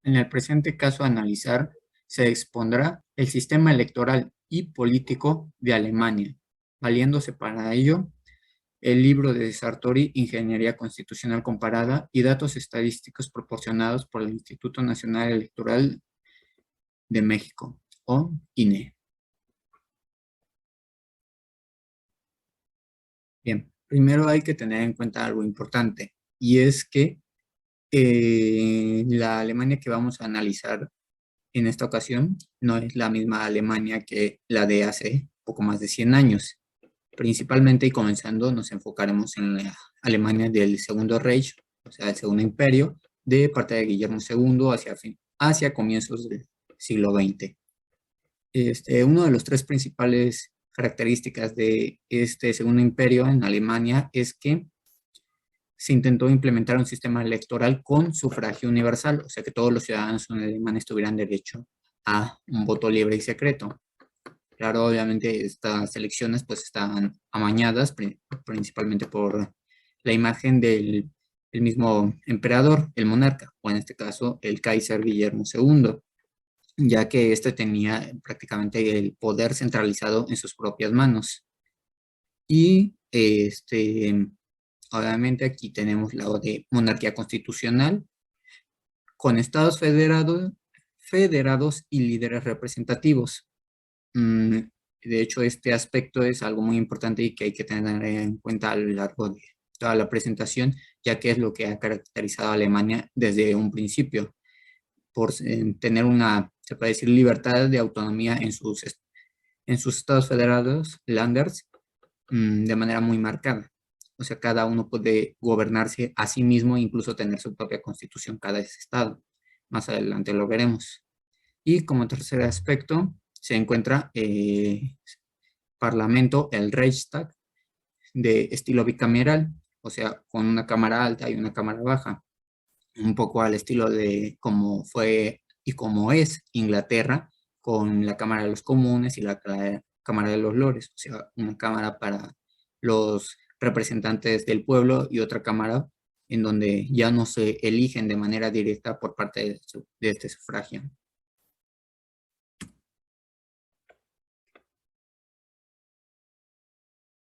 En el presente caso a analizar se expondrá el sistema electoral y político de Alemania, valiéndose para ello el libro de Sartori, Ingeniería Constitucional Comparada y datos estadísticos proporcionados por el Instituto Nacional Electoral de México, o INE. Bien, primero hay que tener en cuenta algo importante, y es que la Alemania que vamos a analizar en esta ocasión no es la misma Alemania que la de hace poco más de 100 años. Principalmente y comenzando nos enfocaremos en la Alemania del Segundo Reich, o sea, el Segundo Imperio, de parte de Guillermo II hacia comienzos del siglo XX. Uno de los tres principales características de este Segundo Imperio en Alemania es que se intentó implementar un sistema electoral con sufragio universal, o sea que todos los ciudadanos alemanes tuvieran derecho a un voto libre y secreto. Claro, obviamente estas elecciones pues estaban amañadas principalmente por la imagen del el mismo emperador, el monarca, o en este caso el Kaiser Guillermo II, ya que este tenía prácticamente el poder centralizado en sus propias manos. Y obviamente aquí tenemos la de monarquía constitucional con estados federados y líderes representativos. Mm, De hecho, este aspecto es algo muy importante y que hay que tener en cuenta a lo largo de toda la presentación, ya que es lo que ha caracterizado a Alemania desde un principio, por tener una, se puede decir, libertad de autonomía en sus estados federados, Landers, de manera muy marcada. O sea, cada uno puede gobernarse a sí mismo e incluso tener su propia constitución cada estado. Más adelante lo veremos. Y como tercer aspecto se encuentra Parlamento, el Reichstag, de estilo bicameral, o sea, con una cámara alta y una cámara baja, un poco al estilo de cómo fue y cómo es Inglaterra, con la Cámara de los Comunes y la Cámara de los Lores, o sea, una cámara para los representantes del pueblo y otra cámara en donde ya no se eligen de manera directa por parte de este sufragio.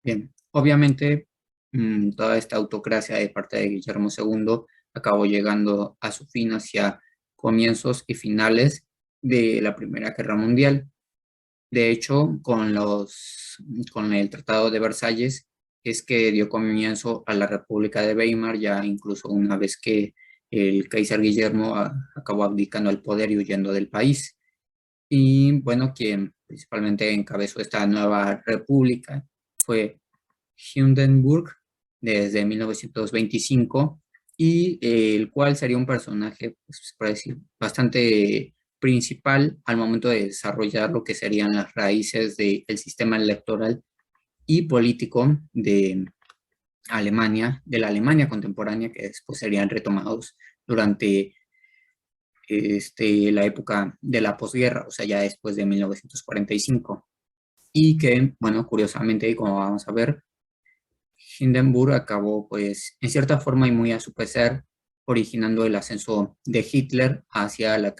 Bien, obviamente toda esta autocracia de parte de Guillermo II acabó llegando a su fin hacia comienzos y finales de la Primera Guerra Mundial. De hecho, con el Tratado de Versalles es que dio comienzo a la República de Weimar, ya incluso una vez que el Kaiser Guillermo acabó abdicando al poder y huyendo del país. Y bueno, quien principalmente encabezó esta nueva república fue Hindenburg desde 1925 y el cual sería un personaje, pues, para decir, bastante principal al momento de desarrollar lo que serían las raíces del sistema electoral y político de Alemania, de la Alemania contemporánea, que después serían retomados durante la época de la posguerra, o sea, ya después de 1945. Y que, bueno, curiosamente, como vamos a ver, Hindenburg acabó, pues, en cierta forma y muy a su pesar, originando el ascenso de Hitler hacia la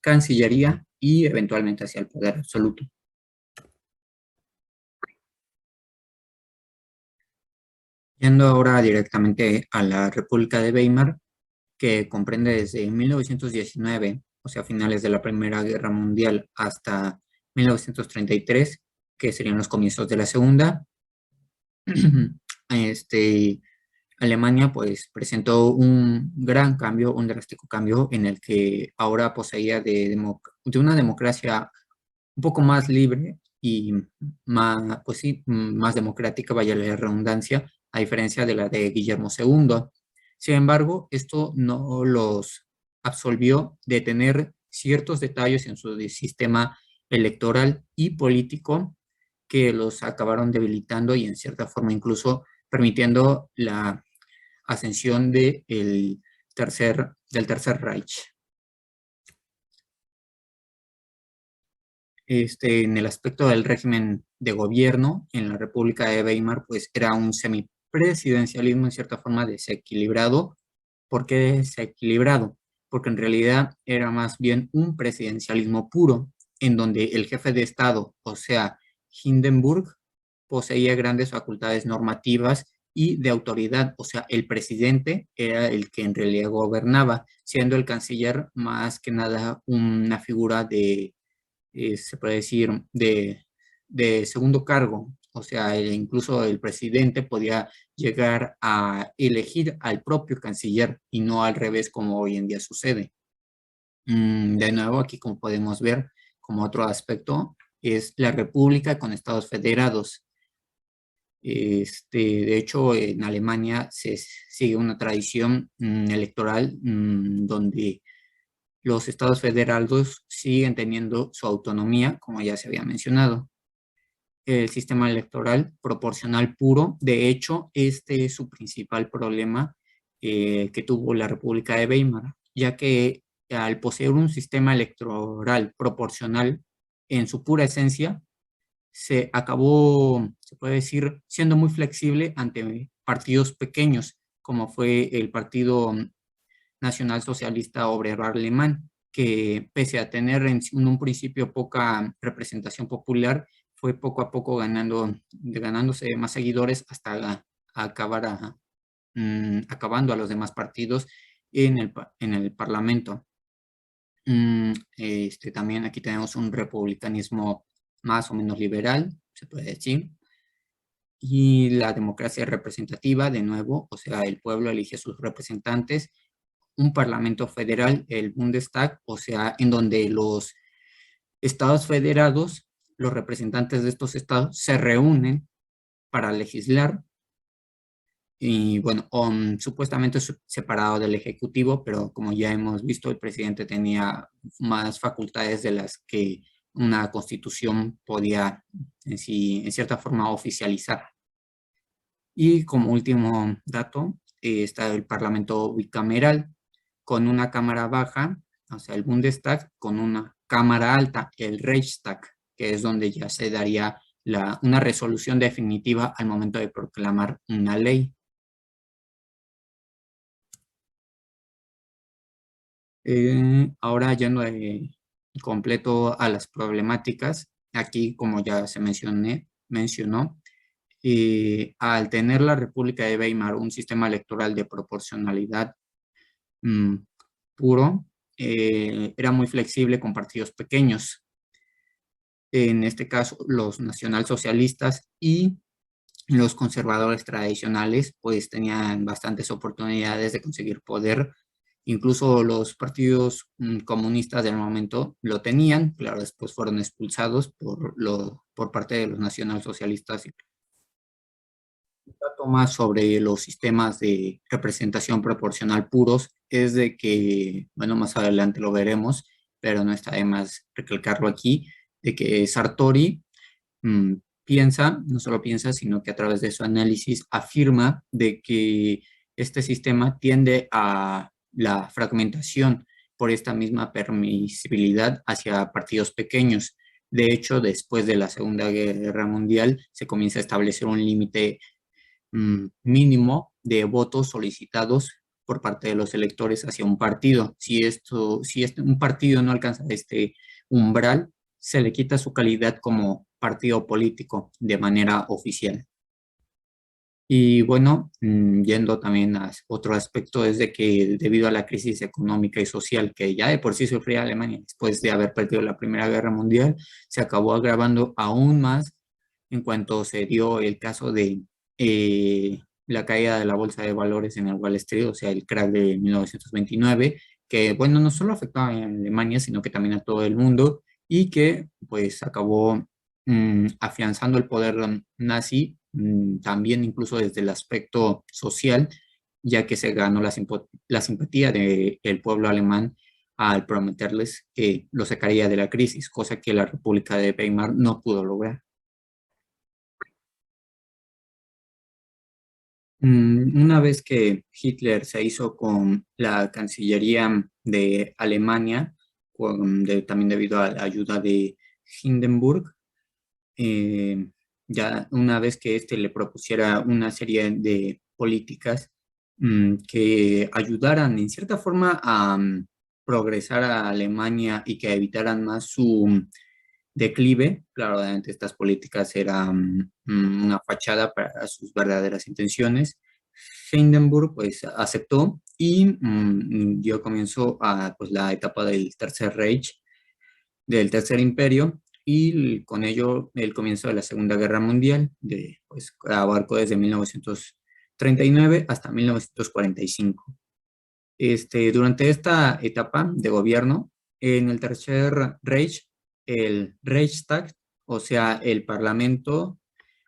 Cancillería y eventualmente hacia el poder absoluto. Yendo ahora directamente a la República de Weimar, que comprende desde 1919, o sea, finales de la Primera Guerra Mundial, hasta 1933, que serían los comienzos de la Segunda. este, Alemania pues presentó un gran cambio, un drástico cambio en el que ahora poseía de una democracia un poco más libre y más, pues sí, más democrática, vaya la redundancia, a diferencia de la de Guillermo II. Sin embargo, esto no los absolvió de tener ciertos detalles en su sistema electoral y político que los acabaron debilitando y en cierta forma incluso permitiendo la ascensión del Tercer Reich. En el aspecto del régimen de gobierno en la República de Weimar, pues era un semipresidencialismo en cierta forma desequilibrado. ¿Por qué desequilibrado? porque en realidad era más bien un presidencialismo puro, en donde el jefe de Estado, o sea, Hindenburg, poseía grandes facultades normativas y de autoridad, o sea, el presidente era el que en realidad gobernaba, siendo el canciller más que nada una figura de, se puede decir, de segundo cargo, o sea, incluso el presidente podía llegar a elegir al propio canciller y no al revés como hoy en día sucede. De nuevo, aquí como podemos ver, como otro aspecto, es la república con estados federados. De hecho, en Alemania se sigue una tradición electoral donde los estados federados siguen teniendo su autonomía, como ya se había mencionado. El sistema electoral proporcional puro, de hecho, este es su principal problema que tuvo la República de Weimar, ya que al poseer un sistema electoral proporcional en su pura esencia, se acabó, se puede decir, siendo muy flexible ante partidos pequeños, como fue el Partido Nacional Socialista Obrero Alemán, que pese a tener en un principio poca representación popular, fue poco a poco ganándose más seguidores hasta acabar acabando a los demás partidos en el Parlamento. También aquí tenemos un republicanismo más o menos liberal, se puede decir, y la democracia representativa, de nuevo, o sea, el pueblo elige a sus representantes, un parlamento federal, el Bundestag, o sea, en donde los estados federados, los representantes de estos estados, se reúnen para legislar y bueno, supuestamente separado del Ejecutivo, pero como ya hemos visto, el presidente tenía más facultades de las que una constitución podía en cierta forma oficializar. Y como último dato, está el Parlamento bicameral con una cámara baja, o sea, el Bundestag, con una cámara alta, el Reichstag, que es donde ya se daría una resolución definitiva al momento de proclamar una ley. Ahora yendo completo a las problemáticas, aquí como ya se mencionó, al tener la República de Weimar un sistema electoral de proporcionalidad mm, puro, era muy flexible con partidos pequeños. En este caso, los nacionalsocialistas y los conservadores tradicionales, pues tenían bastantes oportunidades de conseguir poder. Incluso los partidos comunistas del momento lo tenían, claro, después fueron expulsados por parte de los nacionalsocialistas. Un dato más sobre los sistemas de representación proporcional puros es de que, bueno, más adelante lo veremos, pero no está de más recalcarlo aquí, de que Sartori mm, piensa, no solo piensa, sino que a través de su análisis afirma de que este sistema tiende a la fragmentación por esta misma permisibilidad hacia partidos pequeños. De hecho, después de la Segunda Guerra Mundial se comienza a establecer un límite mínimo de votos solicitados por parte de los electores hacia un partido. Si un partido no alcanza este umbral, se le quita su calidad como partido político de manera oficial. Y bueno, yendo también a otro aspecto es de que debido a la crisis económica y social que ya de por sí sufría Alemania después de haber perdido la Primera Guerra Mundial, se acabó agravando aún más en cuanto se dio el caso de la caída de la bolsa de valores en el Wall Street, o sea, el crack de 1929, que bueno, no solo afectaba a Alemania, sino que también a todo el mundo y que pues acabó afianzando el poder nazi, también incluso desde el aspecto social, ya que se ganó la simpatía del pueblo alemán al prometerles que lo sacaría de la crisis, cosa que la República de Weimar no pudo lograr. Una vez que Hitler se hizo con la Cancillería de Alemania, también debido a la ayuda de Hindenburg, eh, ya una vez que éste le propusiera una serie de políticas que ayudaran en cierta forma progresara a Alemania y que evitaran más su declive. Claro, obviamente estas políticas eran una fachada para sus verdaderas intenciones. Hindenburg pues aceptó y dio comienzo a pues, la etapa del Tercer Reich, del Tercer Imperio, y con ello el comienzo de la Segunda Guerra Mundial, pues abarcó desde 1939 hasta 1945. Durante esta etapa de gobierno, en el Tercer Reich, el Reichstag, o sea, el Parlamento,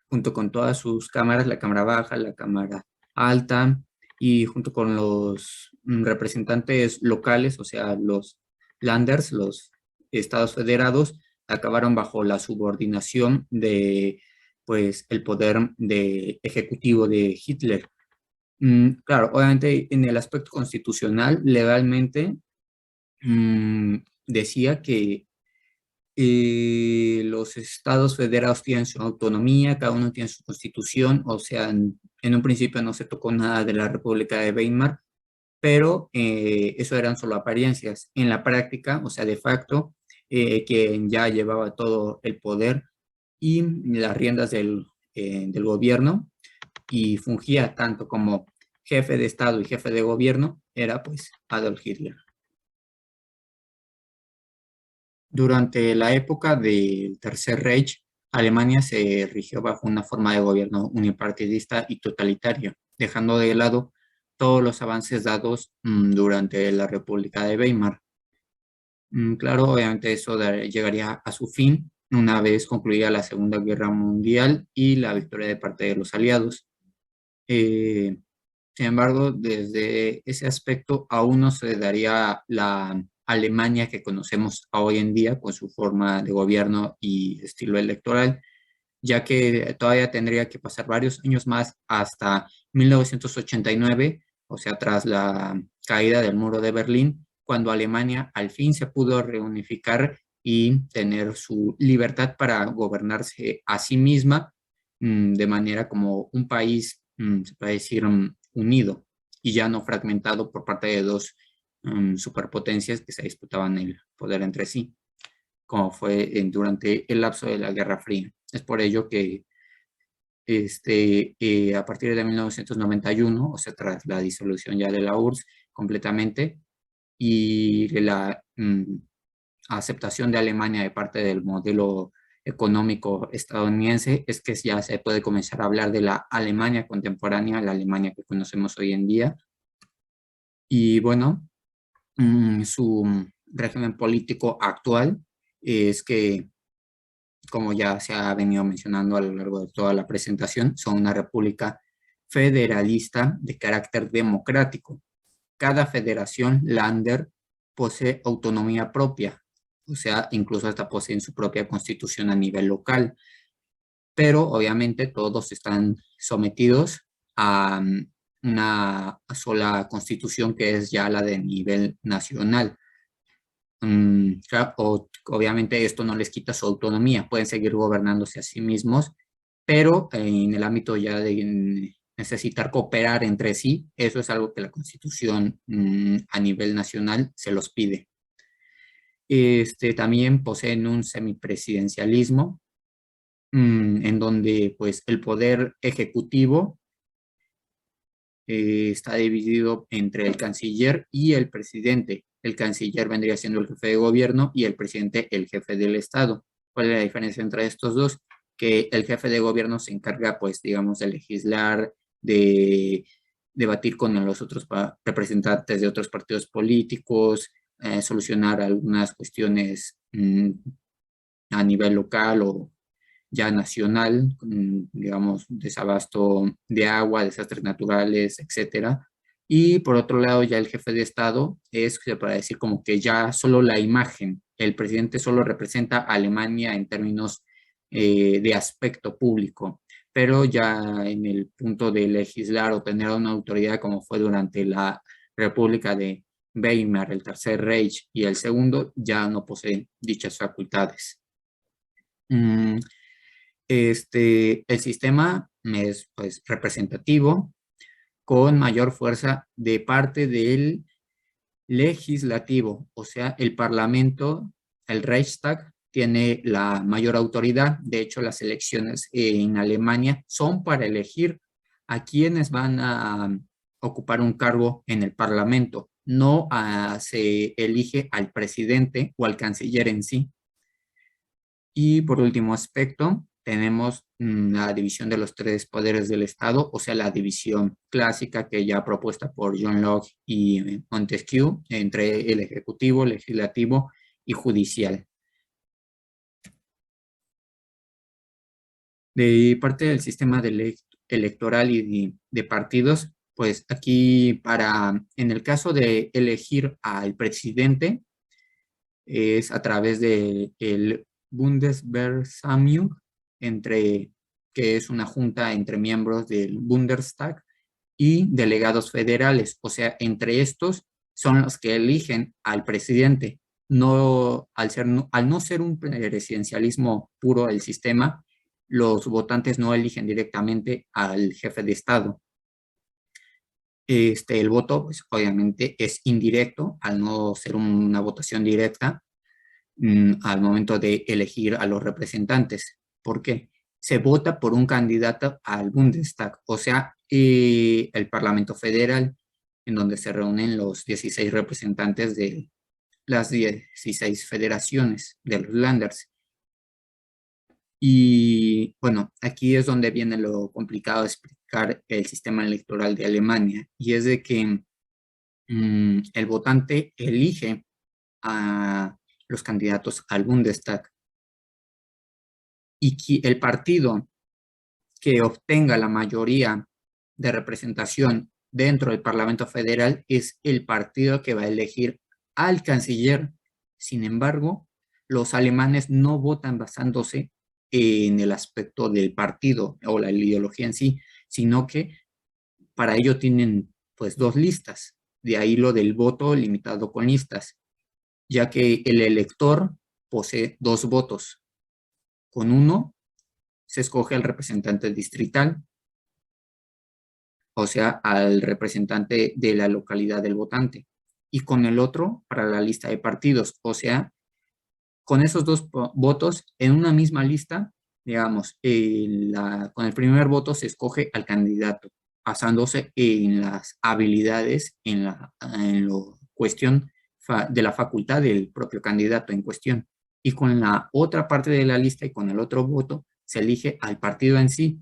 junto con todas sus cámaras, la Cámara Baja, la Cámara Alta, y junto con los representantes locales, o sea, los Landers, los estados federados, acabaron bajo la subordinación de, pues, el poder ejecutivo de Hitler. Claro, obviamente en el aspecto constitucional, legalmente, decía que los estados federados tienen su autonomía, cada uno tiene su constitución, o sea, en un principio no se tocó nada de la República de Weimar, pero eso eran solo apariencias. En la práctica, o sea, de facto, quien ya llevaba todo el poder y las riendas del gobierno y fungía tanto como jefe de Estado y jefe de gobierno, era pues Adolf Hitler. Durante la época del Tercer Reich, Alemania se rigió bajo una forma de gobierno unipartidista y totalitaria, dejando de lado todos los avances dados durante la República de Weimar. Claro, obviamente eso llegaría a su fin una vez concluida la Segunda Guerra Mundial y la victoria de parte de los aliados. Eh, Sin embargo, desde ese aspecto aún no se daría la Alemania que conocemos hoy en día con su forma de gobierno y estilo electoral, ya que todavía tendría que pasar varios años más hasta 1989, o sea, tras la caída del muro de Berlín, cuando Alemania al fin se pudo reunificar y tener su libertad para gobernarse a sí misma de manera como un país, se puede decir, unido y ya no fragmentado por parte de dos superpotencias que se disputaban el poder entre sí, como fue durante el lapso de la Guerra Fría. Es por ello que a partir de 1991, o sea, tras la disolución ya de la URSS completamente y la aceptación de Alemania de parte del modelo económico estadounidense, es que ya se puede comenzar a hablar de la Alemania contemporánea, la Alemania que conocemos hoy en día. Y bueno, su régimen político actual es que, como ya se ha venido mencionando a lo largo de toda la presentación, son una república federalista de carácter democrático. Cada federación, Länder, posee autonomía propia, o sea, incluso hasta poseen su propia constitución a nivel local, pero obviamente todos están sometidos a una sola constitución que es ya la de nivel nacional. Claro, obviamente esto no les quita su autonomía, pueden seguir gobernándose a sí mismos, pero en el ámbito ya de necesitar cooperar entre sí, eso es algo que la Constitución a nivel nacional se los pide. También poseen un semipresidencialismo en donde pues el poder ejecutivo está dividido entre el canciller y el presidente. El canciller vendría siendo el jefe de gobierno y el presidente el jefe del Estado. ¿Cuál es la diferencia entre estos dos? Que el jefe de gobierno se encarga, pues, digamos, de legislar, de debatir con los otros representantes de otros partidos políticos, solucionar algunas cuestiones a nivel local o ya nacional, digamos, desabasto de agua, desastres naturales, etcétera. Y por otro lado, ya el jefe de Estado es, para decir, como que ya solo la imagen, el presidente solo representa a Alemania en términos de aspecto público, pero ya en el punto de legislar o tener una autoridad como fue durante la República de Weimar, el Tercer Reich y el Segundo, ya no posee dichas facultades. Mm, el sistema es pues, representativo con mayor fuerza de parte del legislativo, o sea, el Parlamento, el Reichstag, tiene la mayor autoridad. De hecho, las elecciones en Alemania son para elegir a quienes van a ocupar un cargo en el Parlamento. No se elige al presidente o al canciller en sí. Y por último aspecto, tenemos la división de los tres poderes del Estado, o sea, la división clásica que ya propuesta por John Locke y Montesquieu entre el ejecutivo, legislativo y judicial. De parte del sistema electoral y de partidos, pues aquí en el caso de elegir al presidente, es a través del Bundesversammlung, que es una junta entre miembros del Bundestag y delegados federales. O sea, entre estos son los que eligen al presidente. No, al no ser un presidencialismo puro el sistema, los votantes no eligen directamente al jefe de Estado. El voto, pues, obviamente, es indirecto al no ser una votación directa al momento de elegir a los representantes. ¿Por qué? Se vota por un candidato al Bundestag, o sea, el Parlamento Federal, en donde se reúnen los 16 representantes de las 16 federaciones de los Länders. Y bueno, aquí es donde viene lo complicado de explicar el sistema electoral de Alemania, y es de que el votante elige a los candidatos al Bundestag y el partido que obtenga la mayoría de representación dentro del Parlamento Federal es el partido que va a elegir al canciller. Sin embargo, los alemanes no votan basándose en el aspecto del partido o la ideología en sí, sino que para ello tienen pues dos listas. De ahí lo del voto limitado con listas, ya que el elector posee dos votos. Con uno se escoge al representante distrital, o sea, al representante de la localidad del votante, y con el otro para la lista de partidos, o sea, con esos dos votos en una misma lista, digamos, con el primer voto se escoge al candidato, basándose en las habilidades, en la cuestión de la facultad del propio candidato en cuestión. Y con la otra parte de la lista y con el otro voto se elige al partido en sí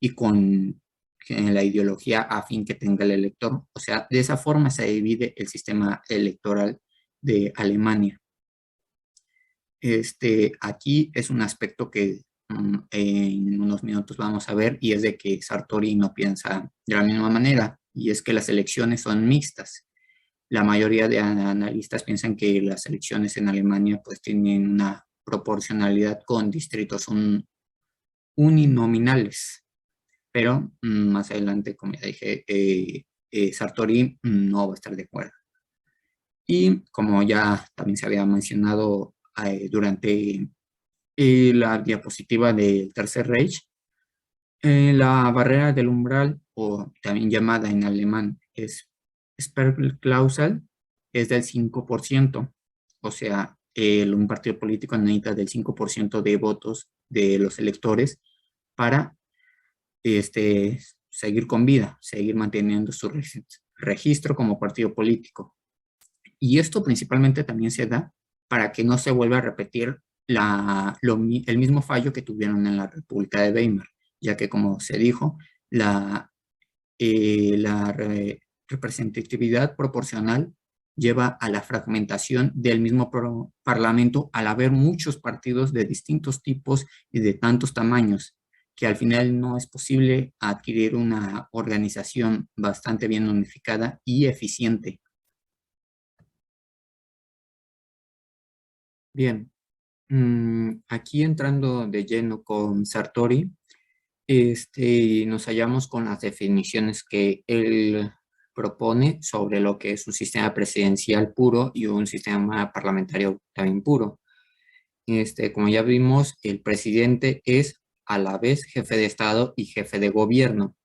y con la ideología afín que tenga el elector. O sea, de esa forma se divide el sistema electoral de Alemania. Aquí es un aspecto que en unos minutos vamos a ver, y es de que Sartori no piensa de la misma manera, y es que las elecciones son mixtas. La mayoría de analistas piensan que las elecciones en Alemania pues tienen una proporcionalidad con distritos uninominales, pero más adelante, como ya dije, Sartori no va a estar de acuerdo. Y como ya también se había mencionado durante la diapositiva del Tercer Reich, la barrera del umbral, o también llamada en alemán es Sperrklausel, es del 5%, o sea, un partido político necesita del 5% de votos de los electores para seguir con vida, seguir manteniendo su registro como partido político. Y esto principalmente también se da para que no se vuelva a repetir el mismo fallo que tuvieron en la República de Weimar, ya que, como se dijo, la representatividad proporcional lleva a la fragmentación del mismo parlamento al haber muchos partidos de distintos tipos y de tantos tamaños, que al final no es posible adquirir una organización bastante bien unificada y eficiente. Bien, aquí entrando de lleno con Sartori, nos hallamos con las definiciones que él propone sobre lo que es un sistema presidencial puro y un sistema parlamentario también puro. Como ya vimos, el presidente es a la vez jefe de Estado y jefe de gobierno,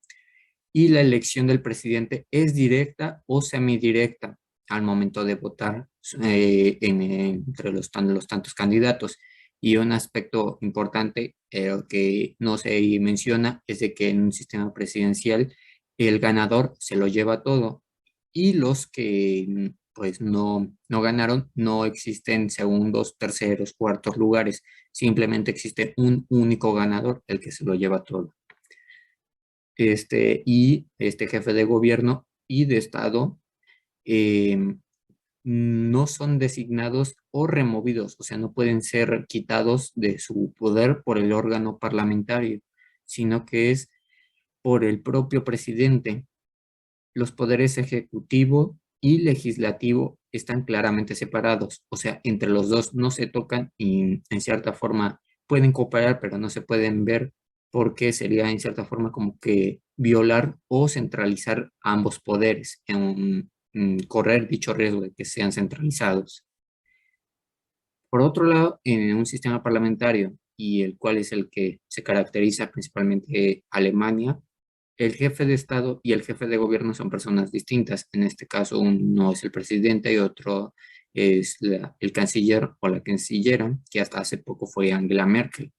y la elección del presidente es directa o semidirecta. al momento de votar entre los tantos candidatos. Y un aspecto importante que no se menciona es de que en un sistema presidencial el ganador se lo lleva todo y los que pues no ganaron, no existen segundos, terceros, cuartos lugares, simplemente existe un único ganador, el que se lo lleva todo. Y este jefe de gobierno y de Estado eh, no son designados o removidos, o sea, no pueden ser quitados de su poder por el órgano parlamentario, sino que es por el propio presidente. Los poderes ejecutivo y legislativo están claramente separados, o sea, entre los dos no se tocan y en cierta forma pueden cooperar, pero no se pueden ver porque sería en cierta forma como que violar o centralizar ambos poderes, correr dicho riesgo de que sean centralizados. Por otro lado, en un sistema parlamentario, y el cual es el que se caracteriza principalmente Alemania, el jefe de Estado y el jefe de gobierno son personas distintas. En este caso, uno es el presidente y otro es el canciller o la cancillera, que hasta hace poco fue Angela Merkel.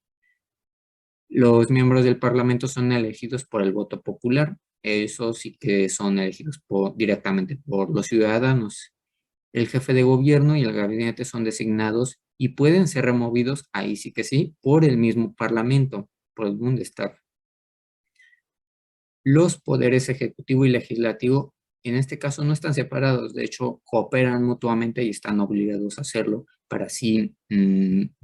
Los miembros del Parlamento son elegidos por el voto popular. Eso sí que son elegidos directamente por los ciudadanos. El jefe de gobierno y el gabinete son designados y pueden ser removidos, ahí sí que sí, por el mismo Parlamento, por el Bundestag. Los poderes ejecutivo y legislativo, en este caso, no están separados, de hecho, cooperan mutuamente y están obligados a hacerlo para así,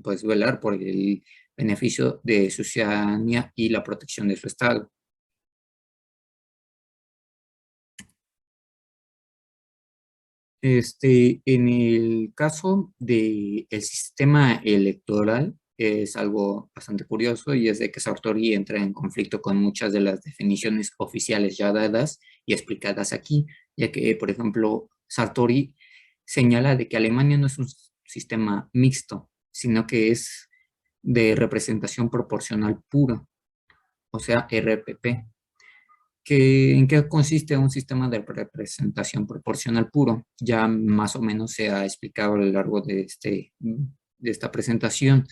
pues, velar por el beneficio de su ciudadanía y la protección de su Estado. En el caso del sistema electoral, es algo bastante curioso y es de que Sartori entra en conflicto con muchas de las definiciones oficiales ya dadas y explicadas aquí, ya que, por ejemplo, Sartori señala de que Alemania no es un sistema mixto, sino que es de representación proporcional pura, o sea, RPP. ¿En qué consiste un sistema de representación proporcional puro? Ya más o menos se ha explicado a lo largo de esta presentación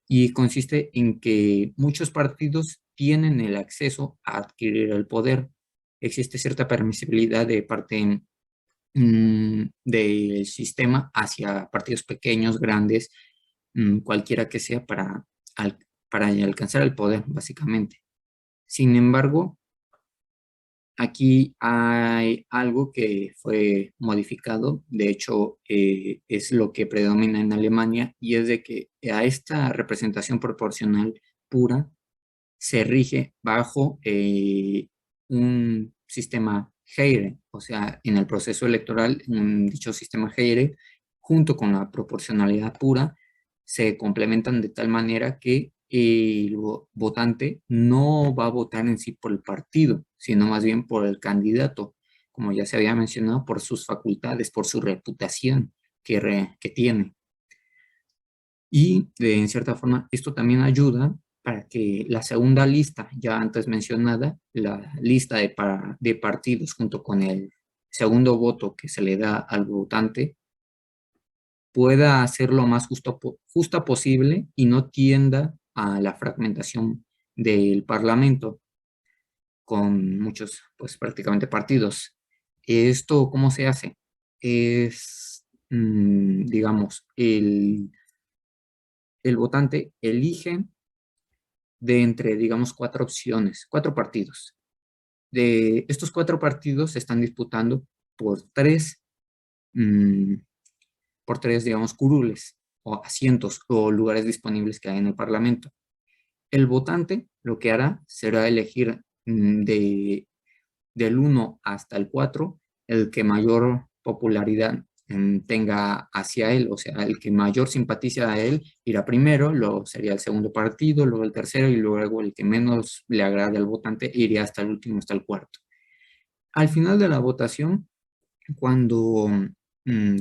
y consiste en que muchos partidos tienen el acceso a adquirir el poder. Existe cierta permisibilidad de parte del sistema hacia partidos pequeños, grandes, cualquiera que sea al- para alcanzar el poder, básicamente. Sin embargo, aquí hay algo que fue modificado, de hecho es lo que predomina en Alemania y es de que a esta representación proporcional pura se rige bajo un sistema Heyre, o sea, en el proceso electoral, dicho sistema Heyre, junto con la proporcionalidad pura, se complementan de tal manera que el votante no va a votar en sí por el partido, sino más bien por el candidato, como ya se había mencionado, por sus facultades, por su reputación que tiene. Y en cierta forma, esto también ayuda para que la segunda lista, ya antes mencionada, la lista de partidos junto con el segundo voto que se le da al votante, pueda ser lo más justa posible y no tienda a la fragmentación del Parlamento con muchos, pues prácticamente partidos. ¿Esto cómo se hace? Es, digamos, el votante elige de entre, digamos, cuatro opciones, cuatro partidos. De estos cuatro partidos se están disputando por tres, mm, digamos, curules o asientos o lugares disponibles que hay en el Parlamento. El votante lo que hará será elegir del uno hasta el 4 el que mayor popularidad tenga hacia él, o sea, el que mayor simpatiza a él irá primero, luego sería el segundo partido, luego el tercero y luego el que menos le agrade al votante iría hasta el último, hasta el cuarto. Al final de la votación, cuando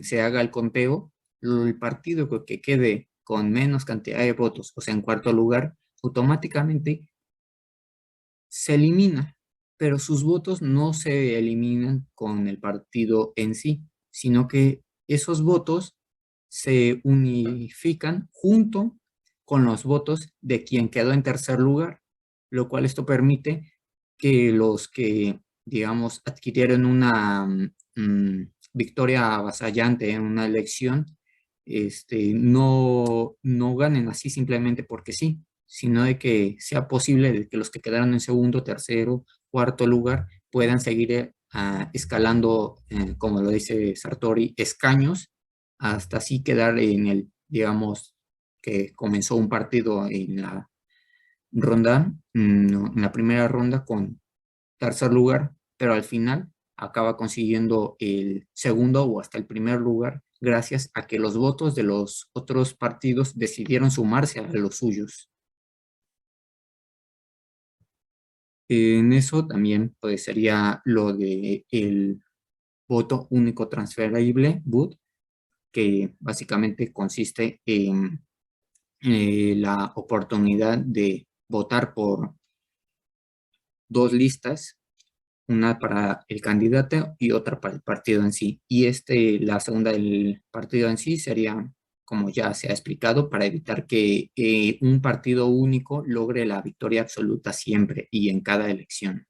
se haga el conteo, el partido que quede con menos cantidad de votos, o sea, en cuarto lugar, automáticamente se elimina, pero sus votos no se eliminan con el partido en sí, sino que esos votos se unifican junto con los votos de quien quedó en tercer lugar, lo cual esto permite que los que, digamos, adquirieron una victoria avasallante en una elección, no ganen así simplemente porque sí, sino de que sea posible de que los que quedaron en segundo, tercero, cuarto lugar puedan seguir escalando, como lo dice Sartori, escaños, hasta así quedar en el, digamos, que comenzó un partido en la ronda, no, en la primera ronda con tercer lugar, pero al final acaba consiguiendo el segundo o hasta el primer lugar gracias a que los votos de los otros partidos decidieron sumarse a los suyos. En eso también pues sería lo de el voto único transferible, VUT, que básicamente consiste en la oportunidad de votar por dos listas, una para el candidato y otra para el partido en sí. Y la segunda del partido en sí sería, como ya se ha explicado, para evitar que un partido único logre la victoria absoluta siempre y en cada elección.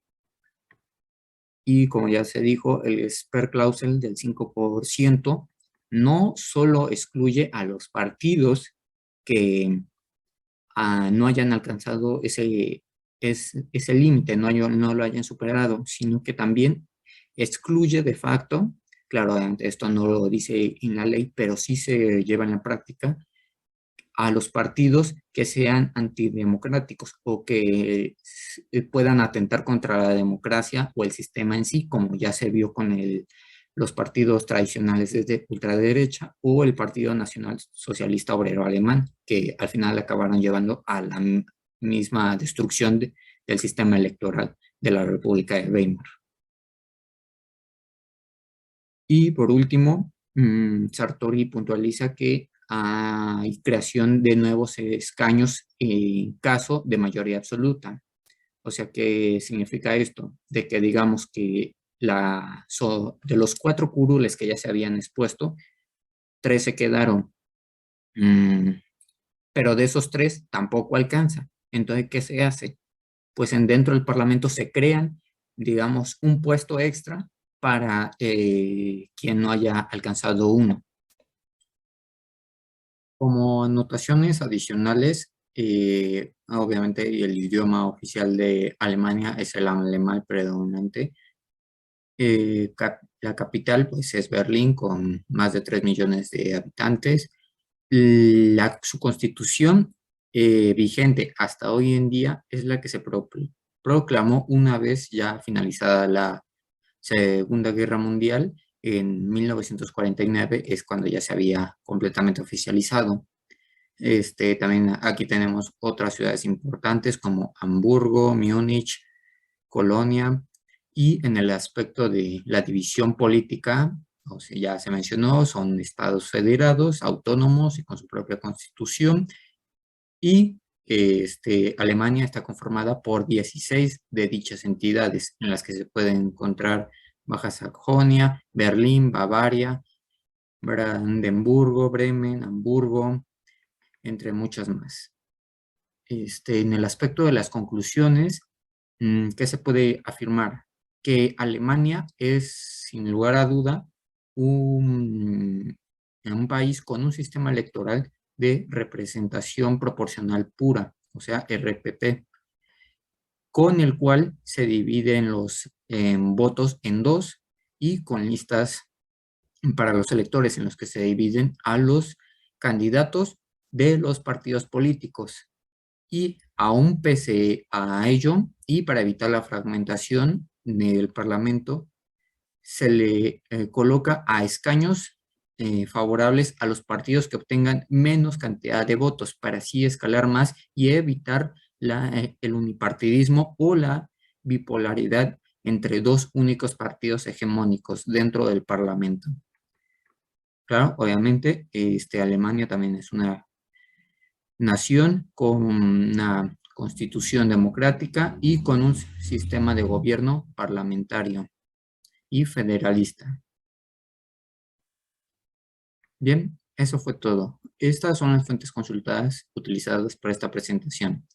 Y como ya se dijo, el Sperrklausel del 5% no solo excluye a los partidos que no hayan alcanzado ese límite, no lo hayan superado, sino que también excluye de facto, claro, esto no lo dice en la ley, pero sí se lleva en la práctica, a los partidos que sean antidemocráticos o que puedan atentar contra la democracia o el sistema en sí, como ya se vio con los partidos tradicionales desde ultraderecha o el Partido Nacional Socialista Obrero Alemán, que al final acabaron llevando a la misma destrucción del sistema electoral de la República de Weimar. Y por último, Sartori puntualiza que hay creación de nuevos escaños en caso de mayoría absoluta. O sea, ¿qué significa esto? De que digamos que de los 4 curules que ya se habían expuesto, 3 se quedaron, pero de esos 3 tampoco alcanza. Entonces, ¿qué se hace? Pues dentro del Parlamento se crean, digamos, un puesto extra para quien no haya alcanzado uno. Como anotaciones adicionales, obviamente el idioma oficial de Alemania es el alemán predominante. La capital pues es Berlín con más de 3 millones de habitantes. Su constitución vigente hasta hoy en día es la que se proclamó una vez ya finalizada la Segunda Guerra Mundial. En 1949 es cuando ya se había completamente oficializado. También aquí tenemos otras ciudades importantes como Hamburgo, Múnich, Colonia, y en el aspecto de la división política, o sea, ya se mencionó, son estados federados, autónomos y con su propia constitución, y Alemania está conformada por 16 de dichas entidades, en las que se pueden encontrar Baja Sajonia, Berlín, Bavaria, Brandenburgo, Bremen, Hamburgo, entre muchas más. En el aspecto de las conclusiones, ¿qué se puede afirmar? Que Alemania es, sin lugar a duda, un país con un sistema electoral de representación proporcional pura, o sea, RPP, con el cual se dividen los votos en dos y con listas para los electores en los que se dividen a los candidatos de los partidos políticos. Y aún pese a ello, y para evitar la fragmentación del Parlamento, se le coloca a escaños favorables a los partidos que obtengan menos cantidad de votos, para así escalar más y evitar el unipartidismo o la bipolaridad entre dos únicos partidos hegemónicos dentro del Parlamento. Claro, obviamente, Alemania también es una nación con una constitución democrática y con un sistema de gobierno parlamentario y federalista. Bien, eso fue todo. Estas son las fuentes consultadas utilizadas para esta presentación.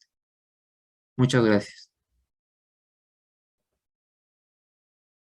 Muchas gracias.